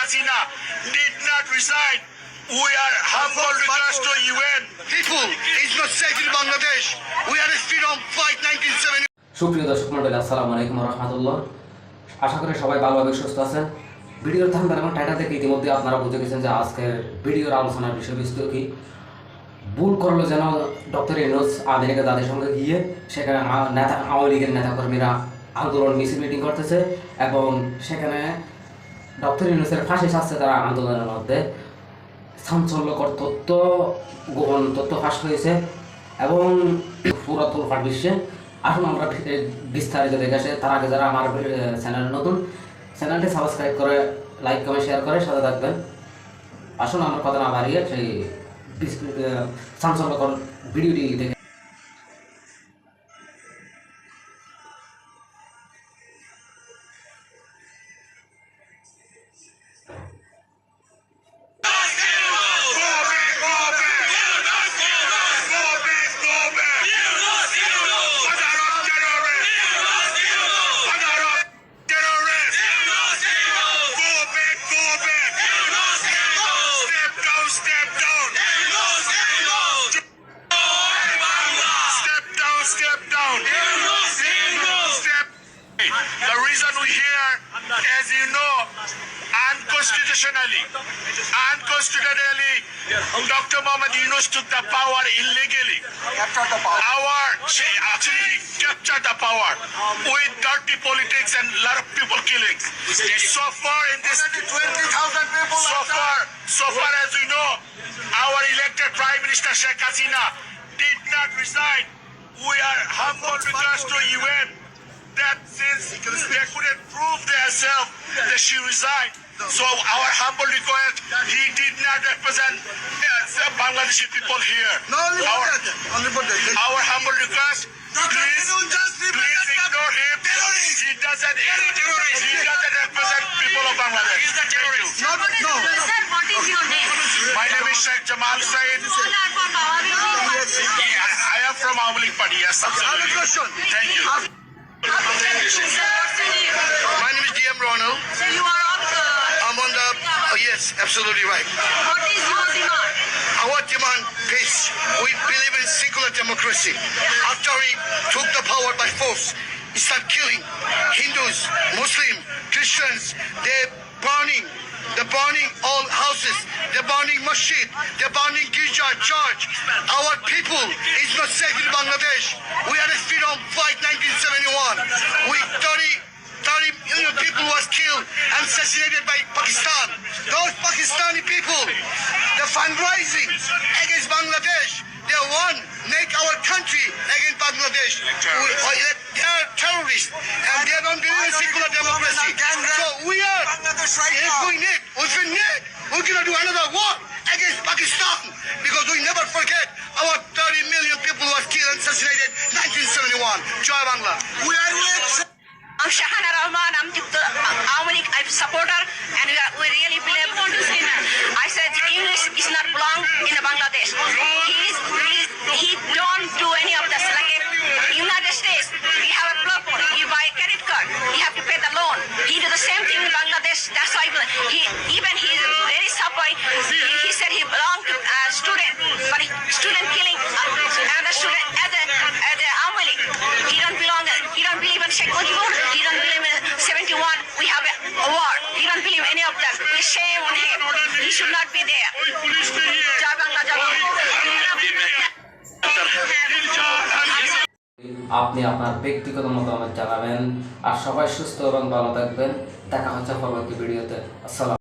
Hasina did not resign. We are humble request to UN. People is not safe in Bangladesh. We are a freedom fight 1970. সুপ্রিয় দর্শক মণ্ডলী, আসসালামু আলাইকুম ওয়া রাহমাতুল্লাহ। আশা করি সবাই ভালোভাবে সুস্থ আছেন। ভিডিওর থাম্বনেল এবং টাইটেল দেখে ইতিমধ্যে আপনারা বুঝে গেছেন যে আজকের ভিডিওর আলোচনার বিষয়বস্তু কি। ভুল করলো যেন ডক্টর ইউনূস আমেরিকা জাতিসংঘে গিয়ে সেখানে আওয়ামী লীগের নেতাকর্মীরা আন্দোলন মিছিল মিটিং করতেছে এবং সেখানে ডক্টর ইউনূসের ফাঁসি চাচ্ছে তারা আন্দোলনের মধ্যে। চাঞ্চল্যকর তথ্য, গোপন তথ্য ফাঁস হয়েছে এবং পুরো তোলপাড় বিশ্বে। আসুন আমরা বিস্তারিত দেখে আসে। তার আগে যারা আমার চ্যানেল নতুন, চ্যানেলটি সাবস্ক্রাইব করে লাইক কমেন্ট শেয়ার করে সাথে থাকবেন। আসুন আমার কথা না বাড়িয়ে সেই চাঞ্চল্যকর ভিডিওটি দেখে। The reason we're here, as you know, unconstitutionally, Dr. Mohamed Yunus took the power illegally. He captured the power with dirty politics and a lot of people killing. So far in this, 20,000 people. so far as we know, our elected Prime Minister Sheikh Hasina did not resign. We are humble request to UN that since they couldn't prove themselves that she resigned, so our humble request, he did not represent the Bangladeshi people here. No, only for that. Our humble request, please ignore him. He doesn't represent people of Bangladesh. He's the terrorist. No. Sir, what is your name? My name is Sheikh Jamal Said. You all are from Awami League? Yes, I am from Awami League Party. Yes, I have a absolutely. question. Thank you. Sir, what's your name? My name is DM Ronald. So you are of the... I'm on the. Oh, yes, absolutely right. What is your demand? Our demand peace. We believe in secular democracy. After he took the power by force, he started killing Hindus, Muslims, Christians. They're burning all houses. They're burning masjid. They're burning Girja church. Our people is not safe in Bangladesh. We are a freedom fight 1971. We 30 million people was killed and assassinated by Pakistan. Those Pakistani people, the fundraising against Bangladesh, they want make our country against Bangladesh. They are terrorists and they don't believe in secular democracy. So we are, if we need, we're going to do another war against Pakistan because we never forget our 30 million people was killed and assassinated 1971. Joy Bangla. We are with... I'm Shahana Rahman. I'm Awami League supporter, and we really believe. What do you want to say now? I said English is not belong in Bangladesh. He don't do any of this. Like in United States, we have a plug. You buy a credit card, you have to pay the loan. He do the same thing in Bangladesh. That's why he's very suffering. He said he belonged to a student, but student killing another student as a Awami League. He don't belong. He don't believe in Sheikh Mujibur. He don't believe in 71. We have a war. He don't believe any of them. We shame on him. He should not be there. Jai Bangla, Jai Bangla. আপনি আপনার ব্যক্তিগত মতামত জানাবেন। আর সবাই সুস্থ এবং ভালো থাকবেন। দেখা হচ্ছে পরবর্তী ভিডিওতে। আসসালাম।